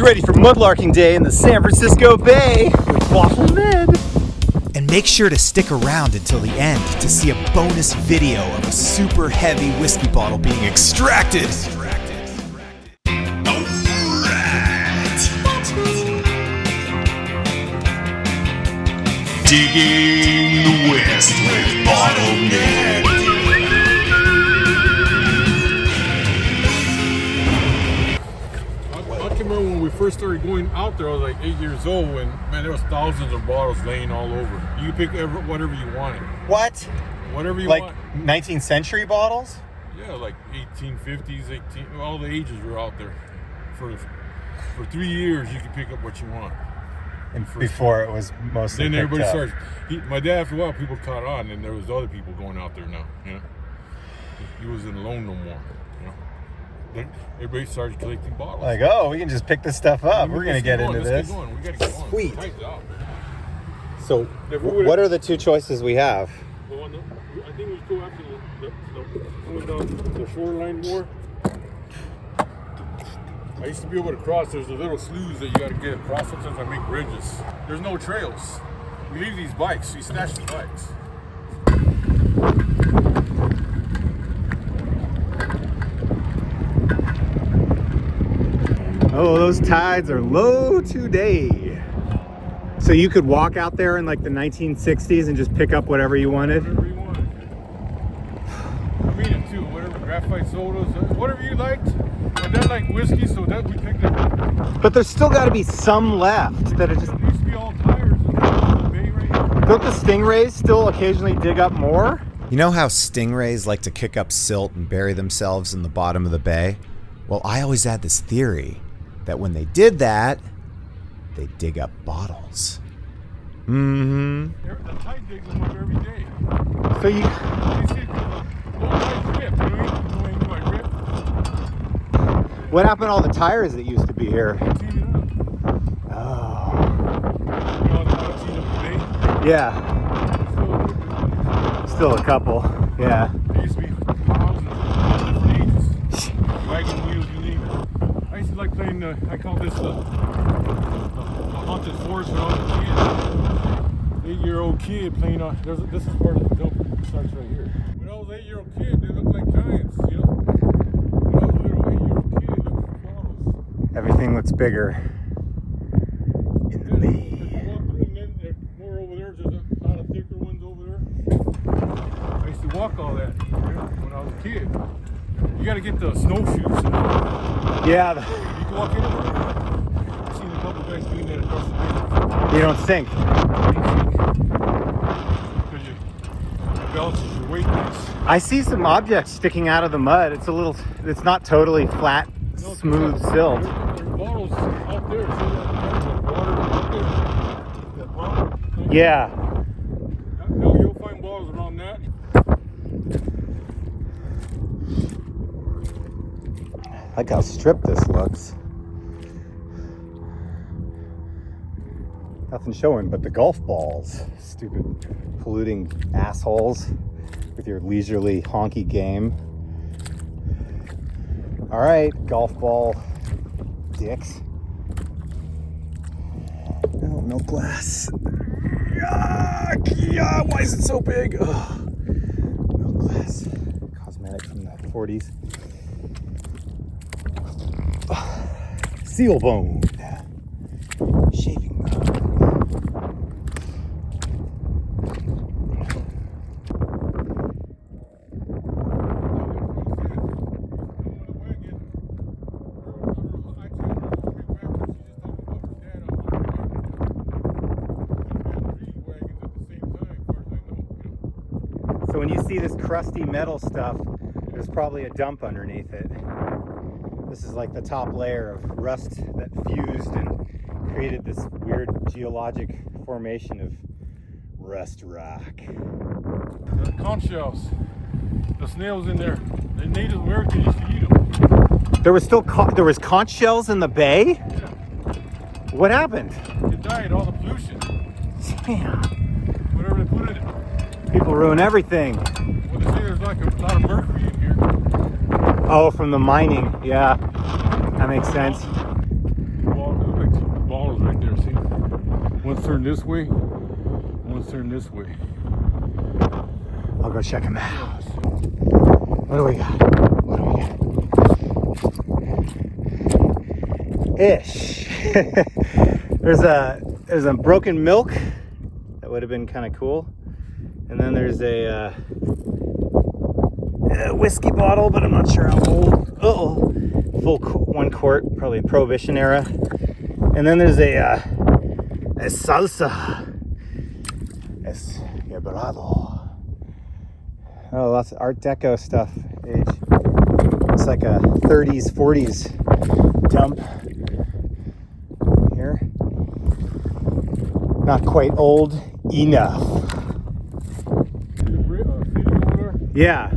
ready for mudlarking day in the San Francisco Bay with BottleNed. And make sure to stick around until the end to see a bonus video of a super heavy whiskey bottle being extracted. Digging the West with BottleNed. I can remember when we first started going out there, I was like 8 years old, and man, there was thousands of bottles laying all over. You could pick whatever you wanted. What? Whatever you like want. 19th century bottles? Yeah, like 1850s, all the ages were out there. For 3 years, you could pick up what you want. And before it was mostly then everybody up. starts. My dad, after a while, people caught on, and there was other people going out there now. You know, he wasn't alone no more. You know, then everybody started collecting bottles. Like, oh, we can just pick this stuff up. We're gonna get into this. Let's get going. We gotta get on. Sweet. Tighten it up. So, what are the two choices we have? Well, I think we go after the shoreline more. I used to be able to cross. There's the little sloughs that you got to get across. Sometimes I make bridges. There's no trails. We leave these bikes. We stash the bikes. Oh, those tides are low today. So you could walk out there in like the 1960s and just pick up whatever you wanted? Whatever you wanted. I mean it too. Whatever, graphite sodas, whatever you liked. My dad liked whiskey, so that we picked up. But there's still got to be some left that are just... There used to be all tires in the bay right here. Don't the Stingrays still occasionally dig up more? You know how stingrays like to kick up silt and bury themselves in the bottom of the bay? Well, I always had this theory that when they did that, they dig up bottles. The tide digs them up every day. So you... You see, the tide's ripped. You know what I mean? Ripped. What happened to all the tires that used to be here? Clean it up. Oh. You know how to clean up the bay? Yeah. Still a couple. Yeah. There used to be piles of different ages. Wagon wheels, you name it. I used to like playing, I call this the haunted forest when I was a kid. 8-year-old kid playing on, this is part of the dump. It starts right here. When I was an 8-year-old kid, they looked like giants, you know? When I was a little 8-year-old kid, looking for bottles. Everything looks bigger in the bay. There's more over there. There's a lot of thicker ones over there. I used to walk all that when I was a kid. You got to get the snowshoes. Yeah. You can walk anywhere. I've seen a couple guys doing that across the bay. You don't sink. Because you balances your weight base. I see some objects sticking out of the mud. It's not totally flat, smooth silt. There are bottles out there. See that water out there? That water? Yeah. No, you'll find bottles around that. I like how stripped this looks. Nothing showing but the golf balls. Stupid polluting assholes with your leisurely honky game. All right, golf ball dicks. No, milk glass. Yeah, why is it so big? Ugh. Milk glass. Cosmetic from the 40s. Seal bone. Shaving bone. So when you see this crusty metal stuff, there's probably a dump underneath it. This is like the top layer of rust that fused and created this weird geologic formation of rust rock. The conch shells, the snails in there, the Native Americans used to eat them. There was conch shells in the bay? Yeah. What happened? It died, all the pollution. Damn. Whatever they put in it. People ruin everything. Well, they say there's like a lot of mercury in here. Oh, from the mining. Yeah, that makes sense. Well, One's turned this way, one's turned this way. I'll go check them out. What do we got? What do we got? Ish. There's a broken milk that would have been kind of cool, and then there's a whiskey bottle, but I'm not sure how old. Oh, full 1 quart, probably Prohibition era. And then there's a salsa. Es quebrado. Oh, lots of Art Deco stuff. Age. It's like a 30s, 40s dump here. Not quite old enough. Yeah.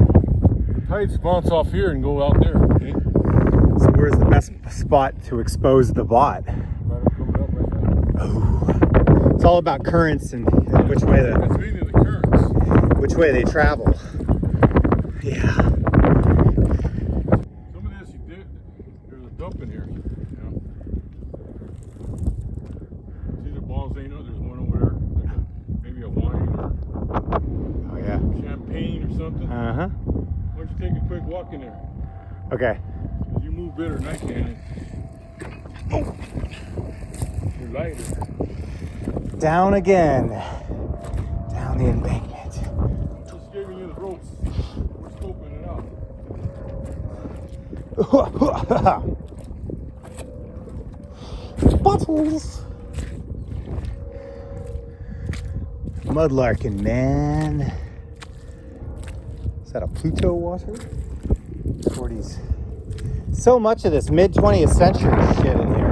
Tides bounce off here and go out there. Okay? So where's the best spot to expose the bot? Oh, it's all about currents and which way That's mainly the currents. which way they travel. Yeah. Some of this you did. There's a dump in here. You know. See the balls ain't out. There's one over there. Like maybe a wine or Oh yeah. champagne or something. Uh huh. Why don't you take a quick walk in there? Okay. You move better than I can. Oh. You're lighter. Down again. Down the embankment. Just giving you the ropes. We're scoping it out. Bottles. Mudlarking, man. Is that a Pluto water? 40s. So much of this mid 20th century shit in here.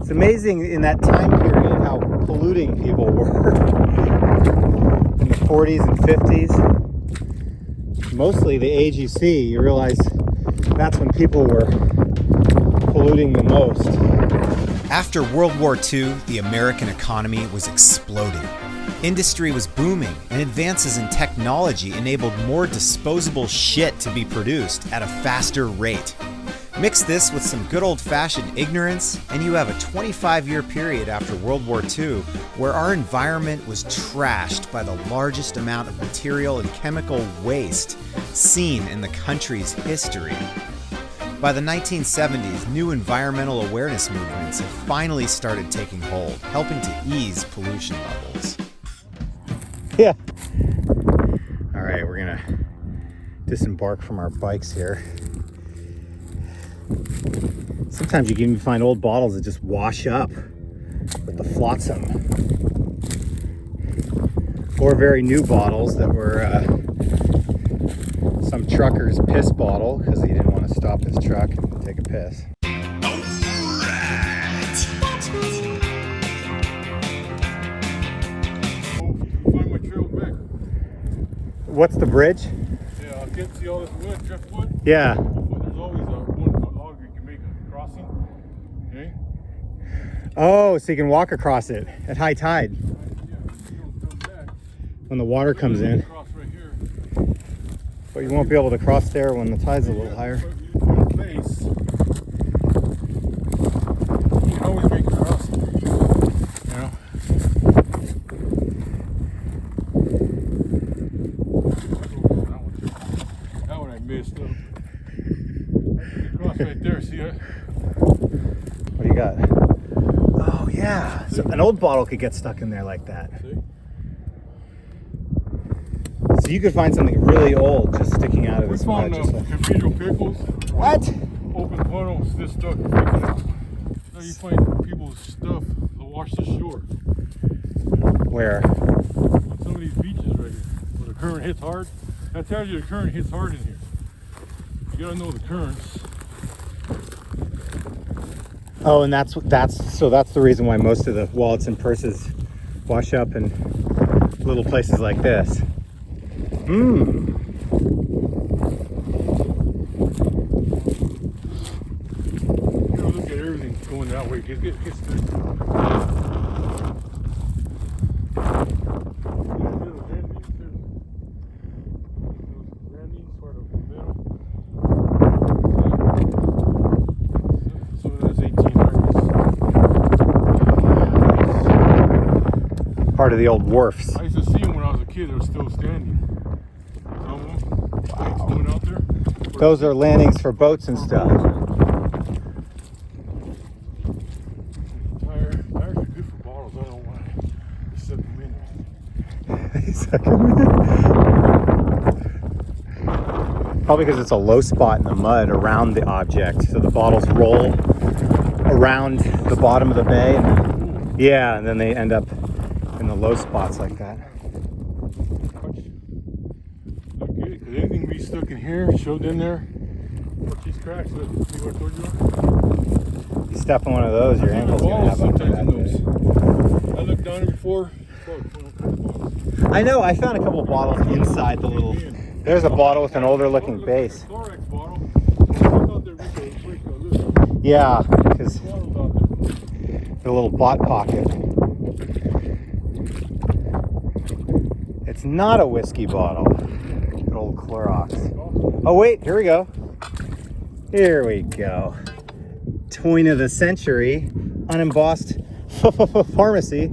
It's amazing in that time period how polluting people were in the 40s and 50s. Mostly the age you see, you realize that's when people were polluting the most. After World War II, the American economy was exploding. Industry was booming, and advances in technology enabled more disposable shit to be produced at a faster rate. Mix this with some good old-fashioned ignorance, and you have a 25-year period after World War II where our environment was trashed by the largest amount of material and chemical waste seen in the country's history. By the 1970s, new environmental awareness movements have finally started taking hold, helping to ease pollution levels. Yeah. All right, we're gonna disembark from our bikes here. Sometimes you can even find old bottles that just wash up with the flotsam. Or very new bottles that were some trucker's piss bottle because he didn't want to stop his truck and take a piss. What's the bridge? Yeah, I can't see all this wood, driftwood. Yeah. There's always one log you can make a crossing. Okay? Oh, so you can walk across it at high tide Yeah, you don't come back. when the water comes in. Cross right here. But you won't be able to cross there when the tide's a little higher. Place. You can always make a crossing. You know? That one I missed. Cross right there, see it? What do you got? Oh yeah, so an old bottle could get stuck in there like that. See? So you could find something really old just sticking out of We this mud. found Just like, cathedral pickles. what? Open funnels, this stuff. So you find people's stuff to wash the shore. Where? Some of these beaches right here, where the current hits hard. That tells you the current hits hard in here. You gotta know the currents. Oh, and that's the reason why most of the wallets and purses wash up in little places like this. Mmm. You know, look at everything going that way. It gets good. So that's 18 part of the old wharfs. I used to see them when I was a kid. They were still standing. Some of them. Wow. Coming out there. Those are landings for boats and stuff. Tires are good for bottles. I don't know why. They suck them in. They suck them in. Probably because it's a low spot in the mud around the object, so the bottles roll around the bottom of the bay. And, yeah, and then they end up in the low spots like that. Okay, because anything be stuck in here, shoved in there. Watch these cracks. See what I told you about? You step on one of those, your ankle's gonna have up to that. I looked down here before. I know, I found a couple of bottles inside the little. There's a bottle with an older looking base. Yeah, because the little bot pocket. It's not a whiskey bottle. Good old Clorox. Oh wait, here we go. Here we go. Toy of the century, unembossed pharmacy,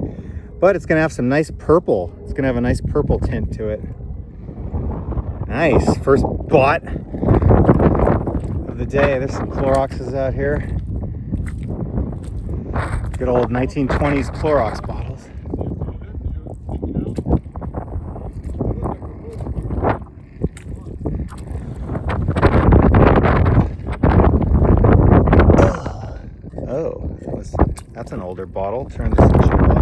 but it's gonna have some nice purple. It's gonna have a nice purple tint to it. Nice, first bot of the day. There's some Cloroxes out here. Good old 1920s Clorox bottles. Oh, that's an older bottle. Turn the century bottle.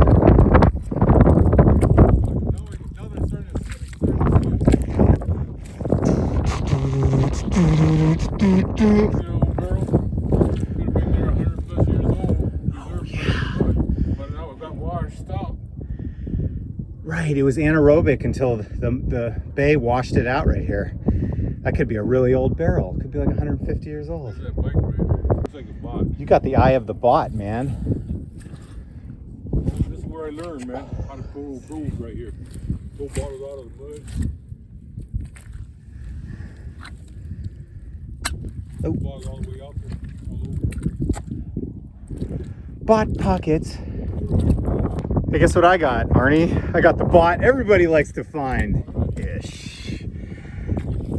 Right, it was anaerobic until the bay washed it out right here. That could be a really old barrel. It could be like 150 years old. You got the eye of the bot, man. This is where I learned, man, how to pull rules right here. Pull bottles out of the mud. Oh. Bottles all the way out there. Bot pockets. Hey, guess what I got, Arnie? I got the bot everybody likes to find. Ish.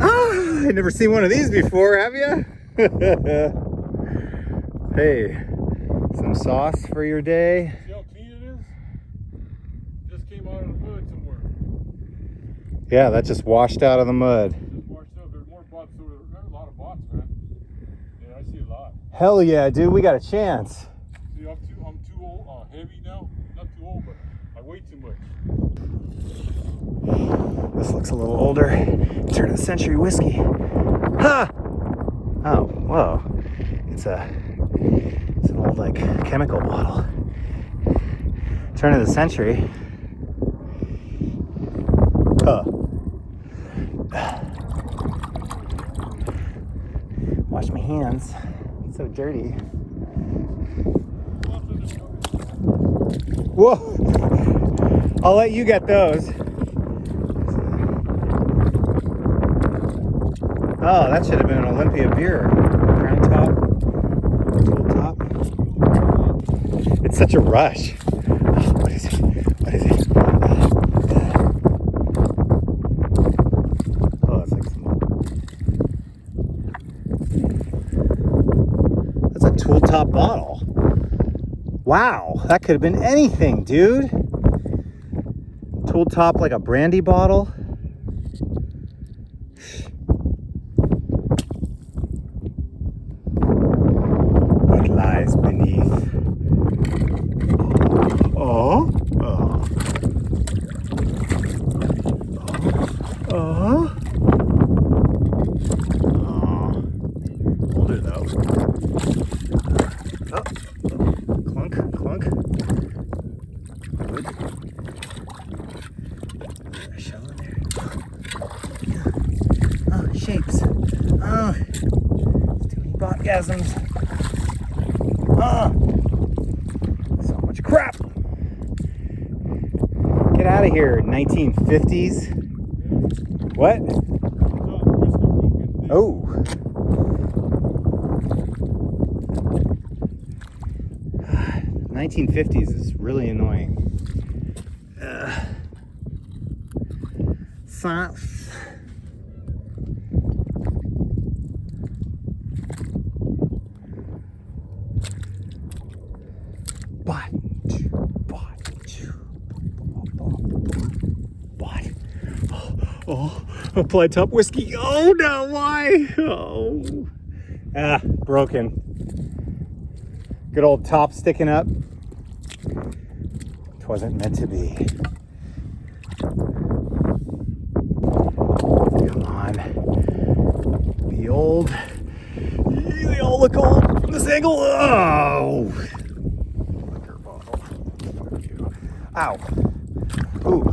Ah, I've never seen one of these before, have you? Hey, some sauce for your day. See how clean it is? Just came out of the mud somewhere. Yeah, that just washed out of the mud. Just washed up. There's more bots. There's a lot of bots, man. Yeah, I see a lot. Hell yeah, dude, we got a chance. See, I'm too old, heavy now. Not too old, but I weigh too much. This looks a little older. Turn of the century whiskey. Ha! Oh, whoa. It's an old, like, chemical bottle. Turn of the century. Wash my hands. It's so dirty. Whoa! I'll let you get those. Oh, that should have been an Olympia beer. Crown top, tool top. It's such a rush. Oh, what is it? What is it? Oh, it's like smoke. That's a tool top bottle. Wow, that could have been anything, dude. Tool top like a brandy bottle. What lies beneath? Oh, oh, oh, oh. Older though. Oh, clunk, clunk. Wood. A shell in there. Oh, shapes. Oh, too many botgasms. Oh, so much crap. Get out of here, 1950s. What? Oh. '1950s is really annoying. sense. But. Oh, applied top whiskey. Oh no, why? Oh. Ah, broken. Good old top sticking up. It wasn't meant to be. Come on. They all look old from this angle. Oh. Liquor bottle. Fuck you. Ow. Ooh.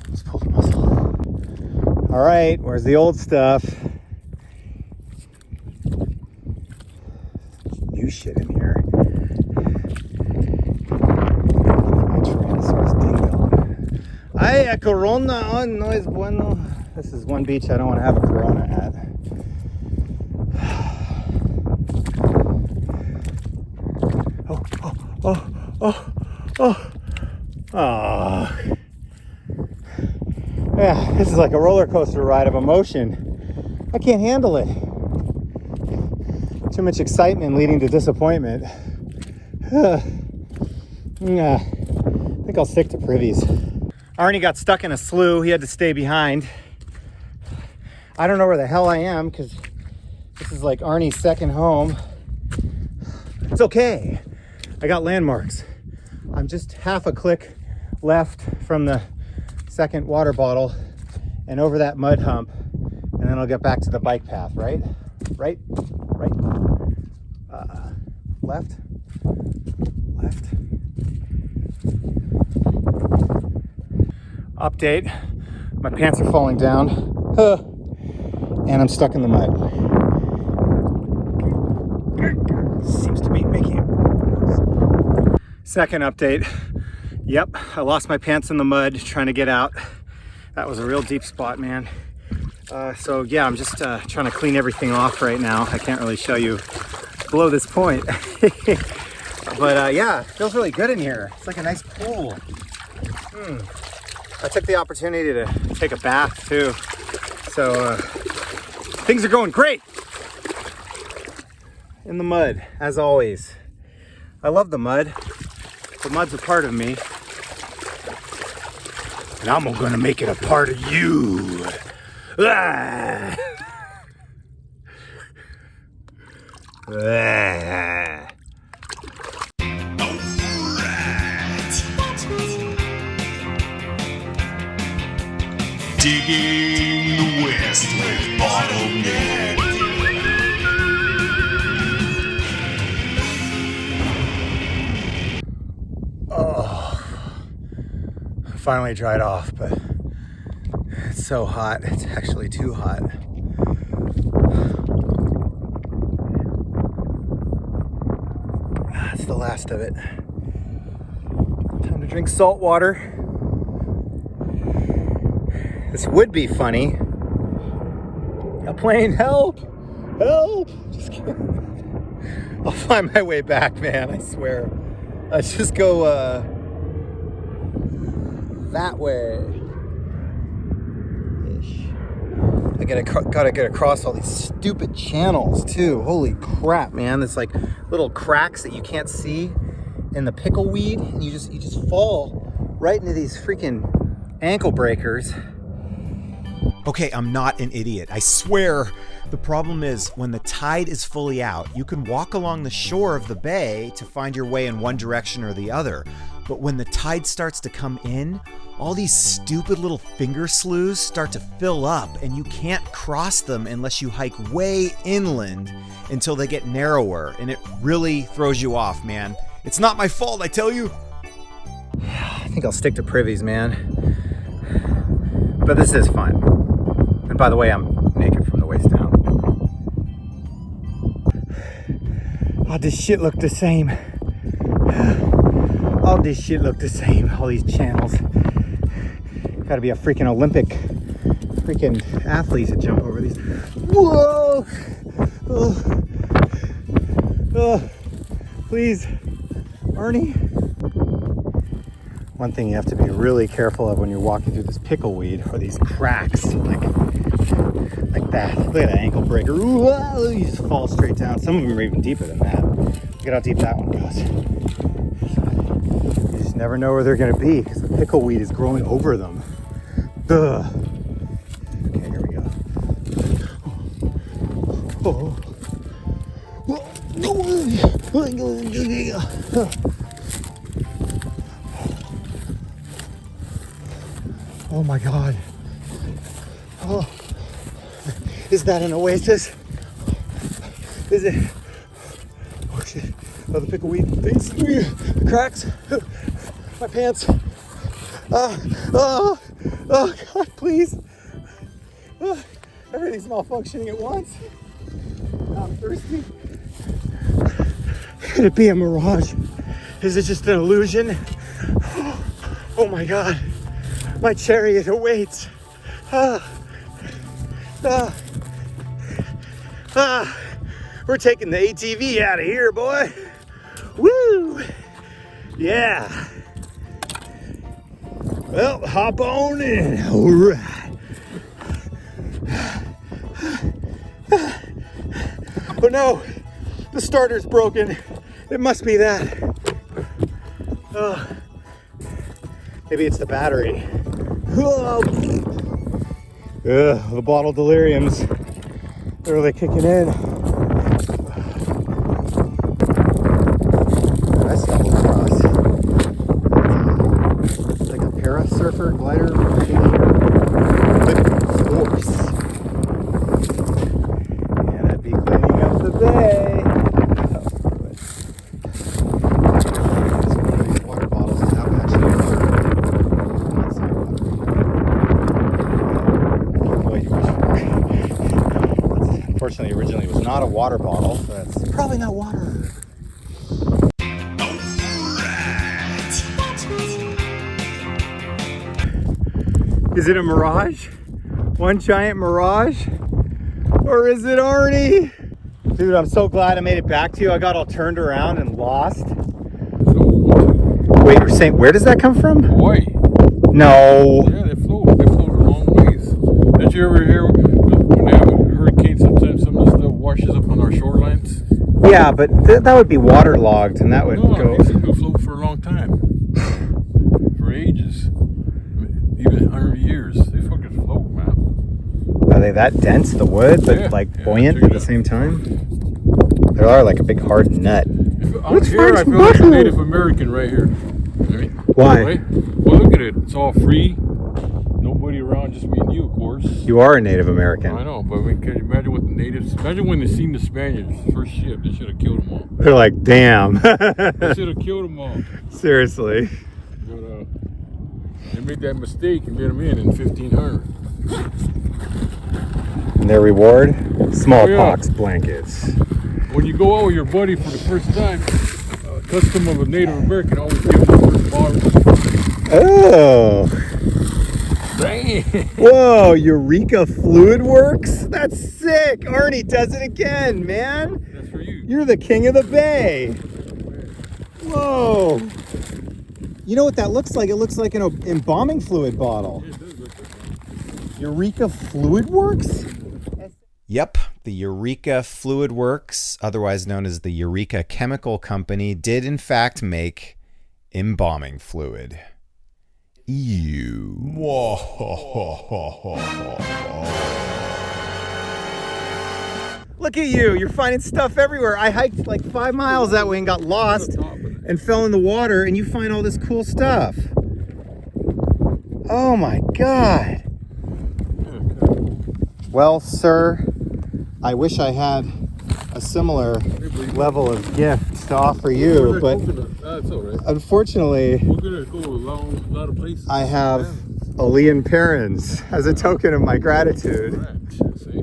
Just pulled a muscle. All right, where's the old stuff? New shit in here. My Tyrannosaurus ding dong. Ay, a Corona. Oh, no es bueno. This is one beach I don't want to have a Corona at. Oh. Yeah, this is like a roller coaster ride of emotion. I can't handle it. Too much excitement leading to disappointment. Nah, I think I'll stick to privies. Arnie got stuck in a slough. He had to stay behind. I don't know where the hell I am because this is like Arnie's second home. It's okay. I got landmarks. I'm just half a click left from the second water bottle and over that mud hump, and then I'll get back to the bike path, right? Right? Left. Update. My pants are falling down. And I'm stuck in the mud. Seems to be making it. Second update. Yep, I lost my pants in the mud trying to get out. That was a real deep spot, man. So yeah, I'm just trying to clean everything off right now. I can't really show you below this point. But yeah, it feels really good in here. It's like a nice pool. I took the opportunity to take a bath too. So things are going great in the mud, as always. I love the mud. The mud's a part of me. And I'm gonna make it a part of you. Ah! Ah. Digging the West with BottleNed. Oh, finally dried off, but it's so hot. It's actually too hot. That's the last of it. Time to drink salt water. This would be funny. A plane, help! Help! Just kidding. I'll find my way back, man, I swear. Let's just go that way. Ish. I gotta get across all these stupid channels too. Holy crap, man. There's like little cracks that you can't see in the pickleweed, and you just fall right into these freaking ankle breakers. Okay, I'm not an idiot. I swear. The problem is when the tide is fully out, you can walk along the shore of the bay to find your way in one direction or the other. But when the tide starts to come in, all these stupid little finger sloughs start to fill up, and you can't cross them unless you hike way inland until they get narrower, and it really throws you off, man. It's not my fault, I tell you. I think I'll stick to privies, man. But this is fun. And by the way, I'm naked from the waist down. Oh, this shit look the same. All this shit look the same. All these channels. Gotta be a freaking Olympic freaking athlete to jump over these. Whoa! Oh. Oh. Please, Arnie. One thing you have to be really careful of when you're walking through this pickleweed are these cracks, like that. Look at that ankle breaker. Ooh, whoa, you just fall straight down. Some of them are even deeper than that. Look at how deep that one goes. You just never know where they're going to be because the pickleweed is growing over them. Ugh. Okay, here we go. Oh. Oh my God. Oh. Is that an oasis? Is it? Oh shit. Oh, the pickleweed things. The cracks. My pants. Oh God, please. Everything's malfunctioning at once. I'm thirsty. Could it be a mirage? Is it just an illusion? Oh my God. My chariot awaits. We're taking the ATV out of here, boy. Woo! Yeah. Well, hop on in. All right. Oh no, the starter's broken. It must be that. Oh, maybe it's the battery. Oh. Ugh, the bottle deliriums. They're really kicking in. I stumbled across. It's like a para-surfer glider with force. Yeah, that'd be cleaning up the bay. These water bottles have actually unfortunately, originally it was not a water bottle, so that's probably not water. Is it a mirage? One giant mirage? Or is it Arnie? Dude, I'm so glad I made it back to you. I got all turned around and lost. Wait, you're saying, where does that come from? Hawaii. No. Yeah, they float. They float a long ways. Did you ever hear when they have a hurricane, sometimes some of the stuff washes up on our shorelines? Yeah, but that would be waterlogged and that would go... These things float for a long time. For ages. Even 100 years. They fucking float, man. Are they that dense, the wood, but buoyant at the same time? They are like a big hard nut. I feel like a Native American right here. Right? Why? Right? Well, look at it. It's all free. Nobody around, just me and you, of course. You are a Native American. I know, but can you imagine what the natives... Imagine when they seen the Spaniards, first ship, they should have killed them all. They're like, damn. They should have killed them all. Seriously. But they made that mistake and let them in 1500. And their reward? Smallpox blankets. When you go out with your buddy for the first time, custom of a Native American, always give them the first bottle. Oh. Dang. Whoa, Eureka Fluid Works? That's sick. Arnie does it again, man. That's for you. You're the king of the bay. Whoa. You know what that looks like? It looks like an embalming fluid bottle. Yeah, it does look like that. Eureka Fluid Works? Yep, the Eureka Fluid Works, otherwise known as the Eureka Chemical Company, did in fact make embalming fluid. Ew. Look at you, you're finding stuff everywhere. I hiked like 5 miles that way and got lost and fell in the water, and you find all this cool stuff. Oh my God. Well, sir, I wish I had a similar level of gift to offer you, but That's all right. unfortunately, We're going to go a lot of places. I have Alean parents as a token of my gratitude. Right, see?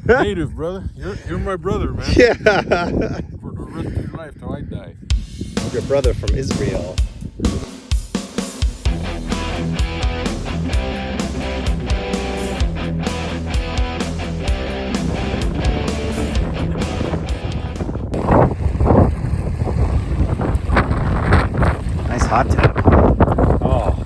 Native, brother. You're my brother, man. Yeah. For the rest of your life till I die. Your brother from Israel. Nice hot tub. Oh.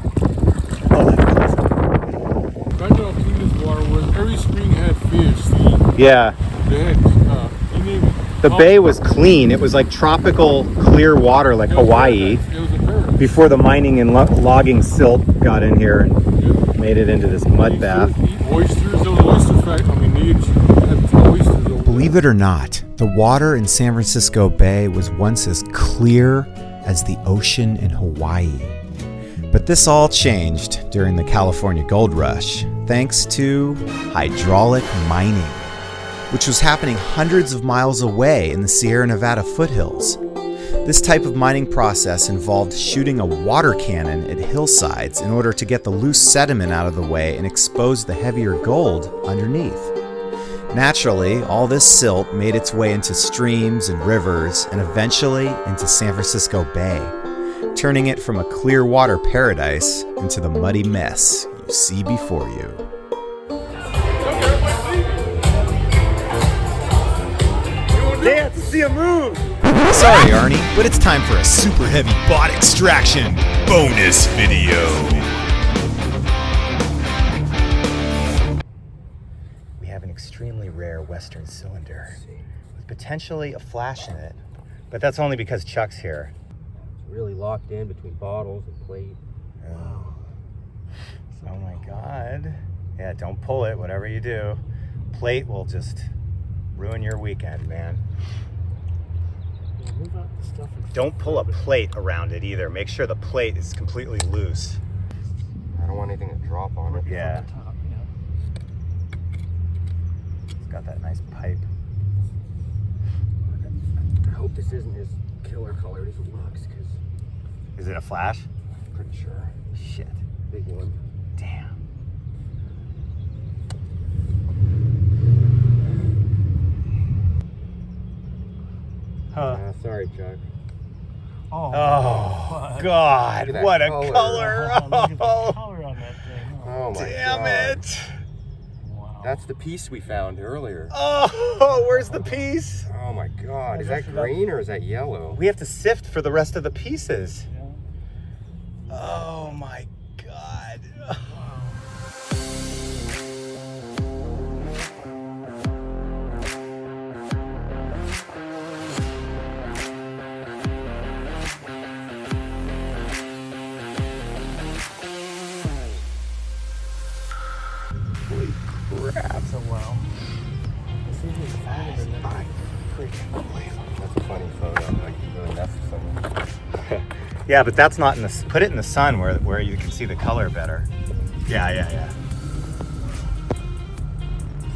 Imagine how clean this water was. Every spring had fish. See? Yeah. They had, you name it. The bay was clean. It was like tropical clear water like Hawaii It was a paradise. before the mining and logging silt got in here and made it into this mud bath. Oysters, there was oyster factory. I mean, they had oysters over Believe it or not, the water in San Francisco Bay was once as clear as the ocean in Hawaii. But this all changed during the California Gold Rush, thanks to hydraulic mining, which was happening hundreds of miles away in the Sierra Nevada foothills. This type of mining process involved shooting a water cannon at hillsides in order to get the loose sediment out of the way and expose the heavier gold underneath. Naturally, all this silt made its way into streams and rivers and eventually into San Francisco Bay, turning it from a clear water paradise into the muddy mess you see before you. Dance to see a move! Sorry, Arnie, but it's time for a super heavy bot extraction bonus video. We have an extremely rare Western cylinder with potentially a flash in it, but that's only because Chuck's here. It's really locked in between bottles and plate. Oh my God. Yeah, don't pull it, whatever you do. Plate will just ruin your weekend, man. Move out the stuff and Don't pull a plate around it either. Make sure the plate is completely loose. I don't want anything to drop on it. Yeah. Top, It's got that nice pipe. I hope this isn't as killer colored as it looks, because Is it a flash? I'm pretty sure. Shit. Big one. Damn. Huh. Sorry, Chuck. Oh, Look God. at that What a color. color. Look at the Oh, color on that thing. Oh my damn God. it. Wow. That's the piece we found earlier. Oh, where's the piece? Oh my God. Is that green or is that yellow? We have to sift for the rest of the pieces. Yeah. Oh my God. Holy crap. So wow. I freaking believe it. That's a funny photo. Like you really messed with someone. Yeah, but that's not in the. Put it in the sun where you can see the color better. Yeah.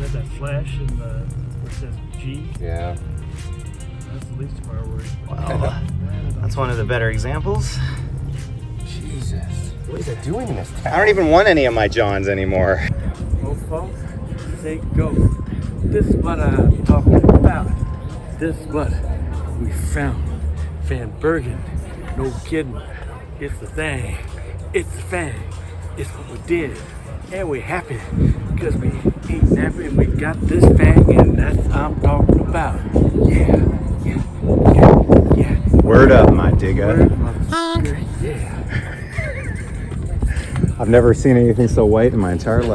Is that flash in the where it says G? Yeah. That's the least of our worries. Well, that's one of the better examples. Jesus. What is that doing in this town? I don't even want any of my Johns anymore. Well, folks, say go. This is what I'm talking about. This is what we found. Van Bergen. No kidding. It's the thing. It's the thing. It's what we did. And we're happy because we ain't nappy and we got this thing, and that's what I'm talking about. Yeah. Word up, my digga. Word, motherfucker. Yeah. I've never seen anything so white in my entire life.